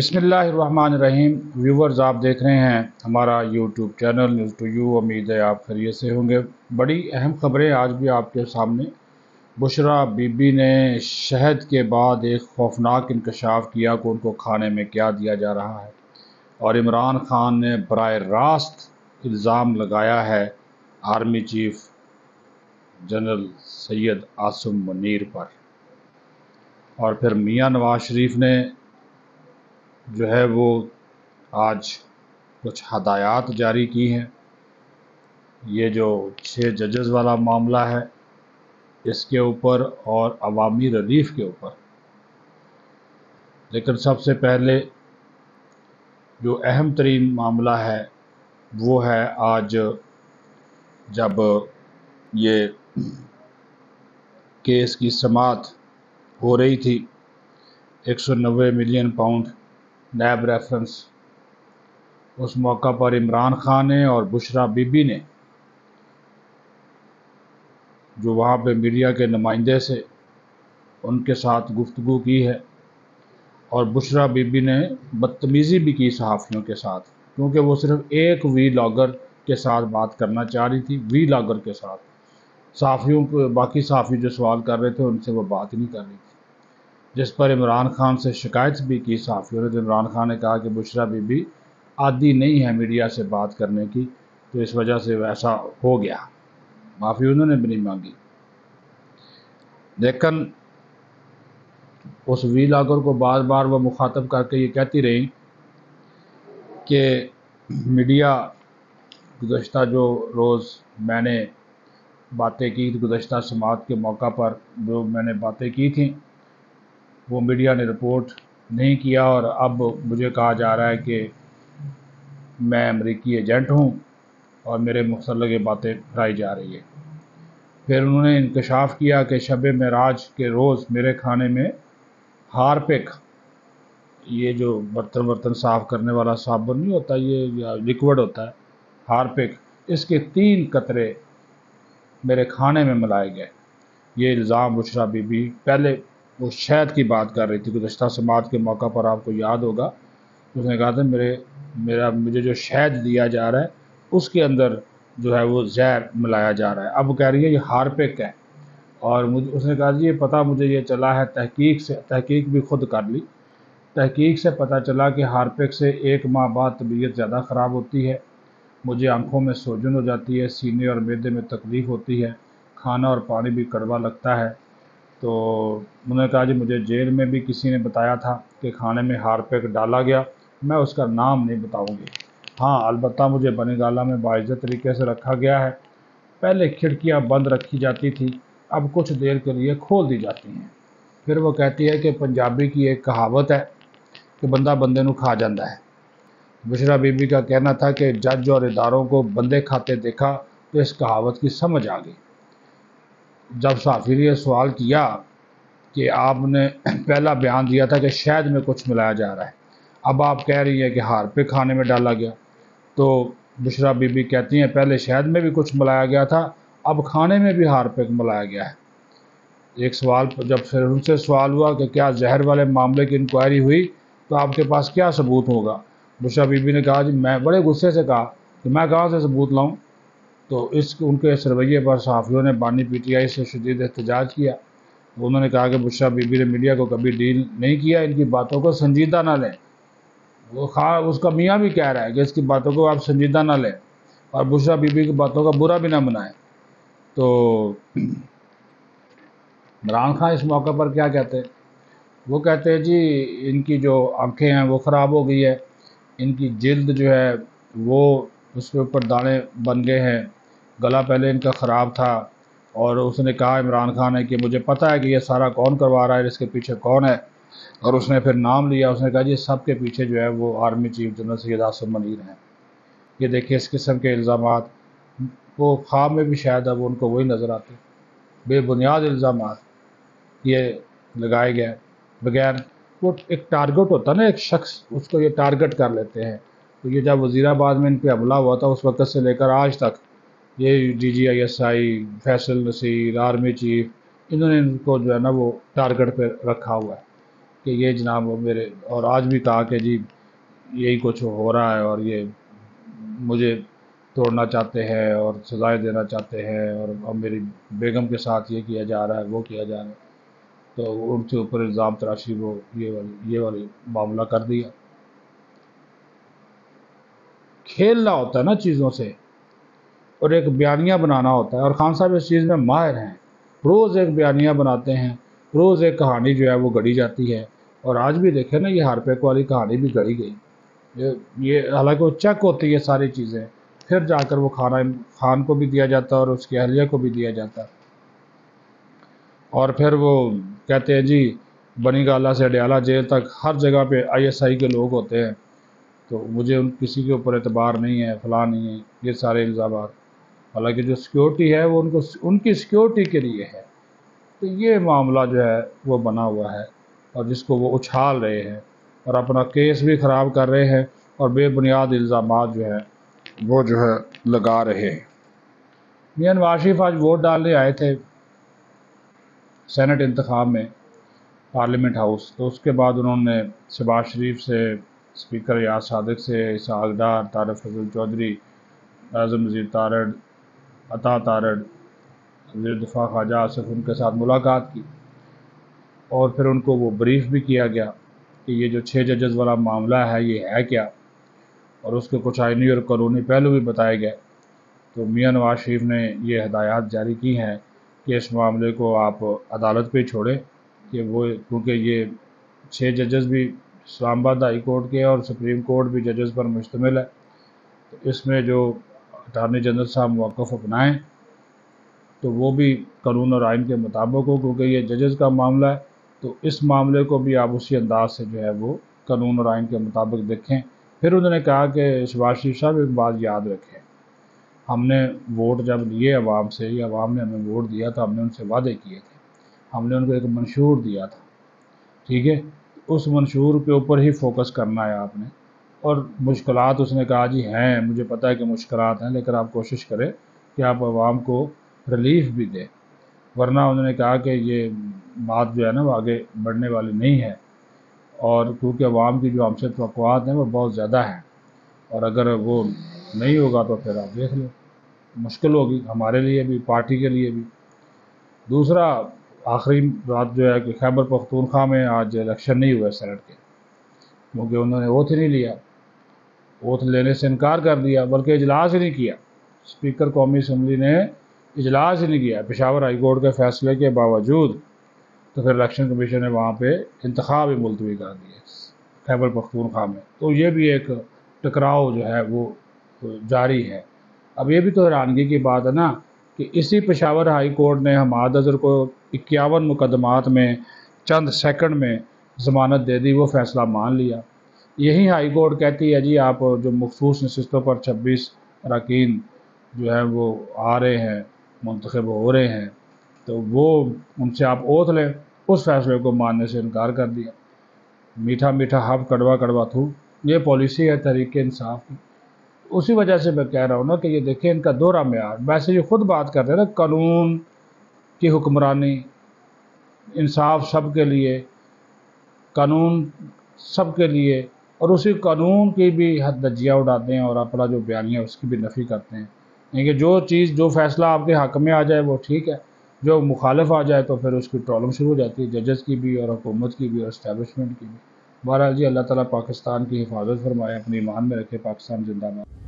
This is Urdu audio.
بسم اللہ الرحمن الرحیم۔ ویورز، آپ دیکھ رہے ہیں ہمارا YouTube channel news to you. امید ہے آپ خیریت سے ہوں گے۔ بڑی اہم خبریں آج بھی آپ کے سامنے۔ بشرا بی بی نے شہد کے بعد ایک خوفناک انکشاف کیا کہ ان کو کھانے میں کیا دیا جا رہا ہے، اور عمران خان نے براہ راست الزام لگایا ہے army chief general Syed Asim Munir پر۔ اور پھر میاں نواز شریف نے جو ہے وہ آج کچھ ہدایات جاری کی ہیں۔ یہ جو 6 ججز والا معاملہ ہے اس کے اوپر اور عوامی ریلیف کے اوپر، لیکن سب سے پہلے جو اہم ترین معاملہ ہے وہ ہے آج جب یہ کیس کی سماعت ہو رہی تھی 190 ملین پاؤنڈ نیب ریفرنس، اس موقع پر عمران خان نے اور بشرا بی بی نے جو وہاں پہ میڈیا کے نمائندے سے ان کے ساتھ گفتگو کی ہے، اور بشرا بی بی نے بدتمیزی بھی کی صحافیوں کے ساتھ، کیونکہ وہ صرف ایک وی لاگر کے ساتھ بات کرنا چاہ رہی تھی، وی لاگر کے ساتھ۔ صحافیوں کو باقی صحافی جو سوال کر رہے تھے ان سے وہ بات ہی نہیں کر رہی تھی، جس پر عمران خان سے شکایت بھی کی صحافیوں نے۔ تو عمران خان نے کہا کہ بشرا بی بی عادی نہیں ہے میڈیا سے بات کرنے کی، تو اس وجہ سے ویسا ہو گیا، معافی انہوں نے بھی نہیں مانگی۔ لیکن اس وی لاگر کو بار بار وہ مخاطب کر کے یہ کہتی رہی کہ میڈیا گزشتہ جو روز میں نے باتیں کی، گزشتہ سماعت کے موقع پر جو میں نے باتیں کی تھیں وہ میڈیا نے رپورٹ نہیں کیا، اور اب مجھے کہا جا رہا ہے کہ میں امریکی ایجنٹ ہوں اور میرے متعلق یہ باتیں پھیلائی جا رہی ہے۔ پھر انہوں نے انکشاف کیا کہ شب معراج کے روز میرے کھانے میں ہارپک، یہ جو برتن صاف کرنے والا صابن نہیں ہوتا، یہ لیکوڈ ہوتا ہے ہارپک، اس کے 3 قطرے میرے کھانے میں ملائے گئے۔ یہ الزام بشرا بی بی پہلے وہ شہد کی بات کر رہی تھی گزشتہ سماعت کے موقع پر، آپ کو یاد ہوگا اس نے کہا تھا مجھے جو شہد دیا جا رہا ہے اس کے اندر جو ہے وہ زہر ملایا جا رہا ہے۔ اب کہہ رہی ہے یہ ہارپک ہے، اور اس نے کہا جی یہ پتہ مجھے یہ چلا ہے تحقیق بھی خود کر لی، تحقیق سے پتہ چلا کہ ہارپک سے 1 ماہ بعد طبیعت زیادہ خراب ہوتی ہے، مجھے آنکھوں میں سوجن ہو جاتی ہے، سینے اور معدے میں تکلیف ہوتی ہے، کھانا اور پانی بھی کڑوا لگتا ہے۔ تو انہوں نے کہا جی مجھے جیل میں بھی کسی نے بتایا تھا کہ کھانے میں ہارپک ڈالا گیا، میں اس کا نام نہیں بتاؤں گی، ہاں البتہ مجھے بنی گالہ میں باعزت طریقے سے رکھا گیا ہے۔ پہلے کھڑکیاں بند رکھی جاتی تھی، اب کچھ دیر کے لیے کھول دی جاتی ہیں۔ پھر وہ کہتی ہے کہ پنجابی کی ایک کہاوت ہے کہ بندہ بندے نو کھا جاندہ ہے۔ بشرا بی بی کا کہنا تھا کہ جج اور اداروں کو بندے کھاتے دیکھا تو اس کہاوت کی سمجھ آ گئی۔ جب صحافی نے یہ سوال کیا کہ آپ نے پہلا بیان دیا تھا کہ شہد میں کچھ ملایا جا رہا ہے، اب آپ کہہ رہی ہیں کہ ہارپک کھانے میں ڈالا گیا، تو بشرا بی بی کہتی ہیں پہلے شہد میں بھی کچھ ملایا گیا تھا، اب کھانے میں بھی ہارپک ملایا گیا ہے۔ ایک سوال جب پھر ان سے سوال ہوا کہ کیا زہر والے معاملے کی انکوائری ہوئی تو آپ کے پاس کیا ثبوت ہوگا، بشرا بی بی نے کہا جی میں بڑے غصے سے کہا کہ میں کہاں سے ثبوت لاؤں۔ تو ان کے اس رویے پر صحافیوں نے بانی پی ٹی آئی سے شدید احتجاج کیا۔ انہوں نے کہا کہ بشرا بی بی نے میڈیا کو کبھی ڈیل نہیں کیا، ان کی باتوں کو سنجیدہ نہ لیں۔ وہ اس کا میاں بھی کہہ رہا ہے کہ اس کی باتوں کو آپ سنجیدہ نہ لیں اور بشرا بی بی کی باتوں کا برا بھی نہ منائیں۔ تو عمران خان اس موقع پر کیا کہتے ہیں؟ وہ کہتے ہیں جی ان کی جو آنکھیں ہیں وہ خراب ہو گئی ہے، ان کی جلد جو ہے وہ اس کے اوپر دانے بن گئے ہیں، گلا پہلے ان کا خراب تھا، اور اس نے کہا عمران خان ہے کہ مجھے پتہ ہے کہ یہ سارا کون کروا رہا ہے، اس کے پیچھے کون ہے، اور اس نے پھر نام لیا، اس نے کہا جی سب کے پیچھے جو ہے وہ army chief general Syed Asim Munir ہیں۔ یہ دیکھیں اس قسم کے الزامات وہ خواب میں بھی شاید اب ان کو وہی نظر آتے، بے بنیاد الزامات یہ لگائے گئے بغیر، وہ ایک ٹارگٹ ہوتا ہے نا، ایک شخص اس کو یہ ٹارگٹ کر لیتے ہیں۔ تو یہ جب وزیر آباد میں ان پہ حملہ ہوا تھا اس وقت سے لے کر آج تک یہ D G I S I, Faisal Naseer, army chief, انہوں نے ان کو جو ہے نا وہ ٹارگٹ پہ رکھا ہوا ہے۔ کہ یہ جناب وہ میرے، اور آج بھی کہا کہ جی یہی کچھ ہو رہا ہے اور یہ مجھے توڑنا چاہتے ہیں اور سزائیں دینا چاہتے ہیں، اور اب میری بیگم کے ساتھ یہ کیا جا رہا ہے وہ کیا جا رہا ہے، تو ان کے اوپر الزام تراشی وہ یہ والی معاملہ کر دیا۔ کھیلنا ہوتا ہے نا چیزوں سے، اور ایک بیانیہ بنانا ہوتا ہے، اور خان صاحب اس چیز میں ماہر ہیں، روز ایک بیانیہ بناتے ہیں، روز ایک کہانی جو ہے وہ گڑھی جاتی ہے، اور آج بھی دیکھیں نا یہ ہارپیک والی کہانی بھی گڑھی گئی، یہ حالانکہ وہ چیک ہوتی ہے ساری چیزیں، پھر جا کر وہ خان کو بھی دیا جاتا ہے اور اس کی اہلیہ کو بھی دیا جاتا ہے، اور پھر وہ کہتے ہیں جی بنی گالہ سے اڈیالہ جیل تک ہر جگہ پہ ISI کے لوگ ہوتے ہیں، تو مجھے کسی کے اوپر اعتبار نہیں ہے، فلاں نہیں ہے، یہ سارے الزامات، حالانکہ جو سیکیورٹی ہے وہ ان کی سیکیورٹی کے لیے ہے۔ تو یہ معاملہ جو ہے وہ بنا ہوا ہے، اور جس کو وہ اچھال رہے ہیں اور اپنا کیس بھی خراب کر رہے ہیں، اور بے بنیاد الزامات جو ہے وہ جو ہے لگا رہے ہیں۔ میاں نواز شریف آج ووٹ ڈالنے آئے تھے سینٹ انتخاب میں، پارلیمنٹ ہاؤس، تو اس کے بعد انہوں نے شہباز شریف سے، اسپیکر ریاض صادق سے، اسحاق ڈار، طارق فضل چودھری، اعظم نذیر تارڑ، عطا تارڑ، وزیر دفاع خواجہ آصف، ان کے ساتھ ملاقات کی، اور پھر ان کو وہ بریف بھی کیا گیا کہ یہ جو 6 ججز والا معاملہ ہے یہ ہے کیا، اور اس کے کچھ آئینی اور قانونی پہلو بھی بتائے گئے۔ تو میاں نواز شریف نے یہ ہدایات جاری کی ہیں کہ اس معاملے کو آپ عدالت پہ چھوڑیں، کہ وہ کیونکہ یہ 6 ججز بھی اسلام آباد ہائی کورٹ کے اور سپریم کورٹ بھی ججز پر مشتمل ہے، تو اس میں جو اٹارنی جنرل صاحب موقف اپنائیں تو وہ بھی قانون اور آئین کے مطابق ہو، کیونکہ یہ ججز کا معاملہ ہے، تو اس معاملے کو بھی آپ اسی انداز سے جو ہے وہ قانون اور آئین کے مطابق دیکھیں۔ پھر انہوں نے کہا کہ شہباز شریف صاحب ایک بات یاد رکھیں، ہم نے ووٹ جب لیے عوام سے، یا عوام نے ہمیں ووٹ دیا تو ہم نے ان سے وعدے کیے تھے، ہم نے ان کو ایک منشور دیا تھا، ٹھیک ہے، اس منشور کے اوپر ہی فوکس کرنا ہے آپ نے، اور مشکلات اس نے کہا جی ہیں، مجھے پتہ ہے کہ مشکلات ہیں، لیکن آپ کوشش کریں کہ آپ عوام کو ریلیف بھی دیں، ورنہ انہوں نے کہا کہ یہ بات جو ہے نا وہ آگے بڑھنے والی نہیں ہے، اور کیونکہ عوام کی جو ہم سے توقعات ہیں وہ بہت زیادہ ہیں، اور اگر وہ نہیں ہوگا تو پھر آپ دیکھ لیں، مشکل ہوگی ہمارے لیے بھی، پارٹی کے لیے بھی۔ دوسرا آخری بات جو ہے کہ خیبر پختونخوا میں آج الیکشن نہیں ہوئے سینٹ کے، کیونکہ انہوں نے اوتھ نہیں لیا، اوتھ لینے سے انکار کر دیا، بلکہ اجلاس ہی نہیں کیا، اسپیکر قومی اسمبلی نے اجلاس ہی نہیں کیا پشاور ہائی کورٹ کے فیصلے کے باوجود، تو پھر الیکشن کمیشن نے وہاں پہ انتخاب ہی ملتوی کر دیے خیبر پختونخوا میں، تو یہ بھی ایک ٹکراؤ جو ہے وہ جاری ہے۔ اب یہ بھی تو حیرانگی کی بات ہے نا کہ اسی پشاور ہائی کورٹ نے حماد اظہر کو 51 مقدمات میں چند سیکنڈ میں ضمانت دے دی، وہ فیصلہ مان لیا۔ یہی ہائی کورٹ کہتی ہے جی آپ جو مخصوص نشستوں پر 26 اراکین جو ہیں وہ آ رہے ہیں، منتخب ہو رہے ہیں، تو وہ ان سے آپ اوتھ لیں، اس فیصلے کو ماننے سے انکار کر دیا۔ میٹھا میٹھا حرف کڑوا کڑوا تھو، یہ پالیسی ہے تحریک انصاف کی۔ اسی وجہ سے میں کہہ رہا ہوں نا کہ یہ دیکھیں ان کا دوہرا معیار، ویسے یہ خود بات کرتے ہیں نا قانون کی حکمرانی، انصاف سب کے لیے، قانون سب کے لیے، اور اسی قانون کی بھی حد دجیاں اڑاتے ہیں اور اپنا جو بیانیہ اس کی بھی نفی کرتے ہیں، یعنی کہ جو چیز جو فیصلہ آپ کے حق میں آ جائے وہ ٹھیک ہے، جو مخالف آ جائے تو پھر اس کی پرابلم شروع ہو جاتی ہے، ججز کی بھی اور حکومت کی بھی اور اسٹیبلشمنٹ کی بھی۔ بہرحال جی اللہ تعالیٰ پاکستان کی حفاظت فرمائے، اپنے ایمان میں رکھے، پاکستان زندہ باد۔